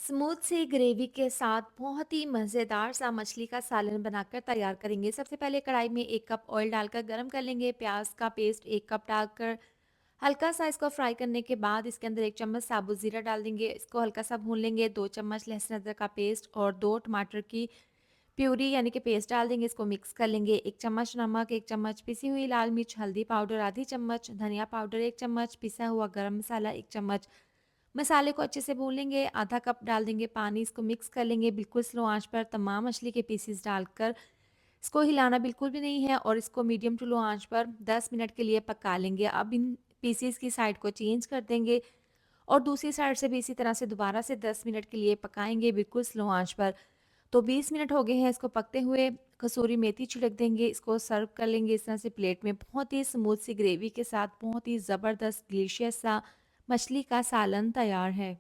Smooth सी gravy के साथ बहुत ही मज़ेदार सा मछली का सालन बनाकर तैयार करेंगे। सबसे पहले कढ़ाई में 1 कप ऑयल डालकर गरम कर लेंगे। प्याज का पेस्ट 1 कप डालकर हल्का सा इसको फ्राई करने के बाद इसके अंदर 1 चम्मच साबुत ज़ीरा डाल देंगे। इसको हल्का सा भून लेंगे। 2 चम्मच लहसुन अदरक का पेस्ट और 2 टमाटर की प्यूरी यानी कि पेस्ट डाल देंगे। इसको मिक्स कर लेंगे। 1 चम्मच नमक, 1 चम्मच पिसी हुई लाल मिर्च, हल्दी पाउडर आधी चम्मच, धनिया पाउडर 1 चम्मच, पिसा हुआ गरम मसाला 1 चम्मच। मसाले को अच्छे से भून लेंगे। आधा कप डाल देंगे पानी, इसको मिक्स कर लेंगे। बिल्कुल स्लो आँच पर तमाम मछली के पीसेस डालकर इसको हिलाना बिल्कुल भी नहीं है और इसको मीडियम टू लो आँच पर 10 मिनट के लिए पका लेंगे। अब इन पीसेस की साइड को चेंज कर देंगे और दूसरी साइड से भी इसी तरह से दोबारा से 10 मिनट के लिए पकाएँगे बिल्कुल स्लो आँच पर। तो 20 मिनट हो गए हैं इसको पकते हुए। कसूरी मेथी छिड़क देंगे, इसको सर्व कर लेंगे इस तरह से प्लेट में। बहुत ही स्मूथ सी ग्रेवी के साथ बहुत ही ज़बरदस्त डिलीशियस सा मछली का सालन तैयार है।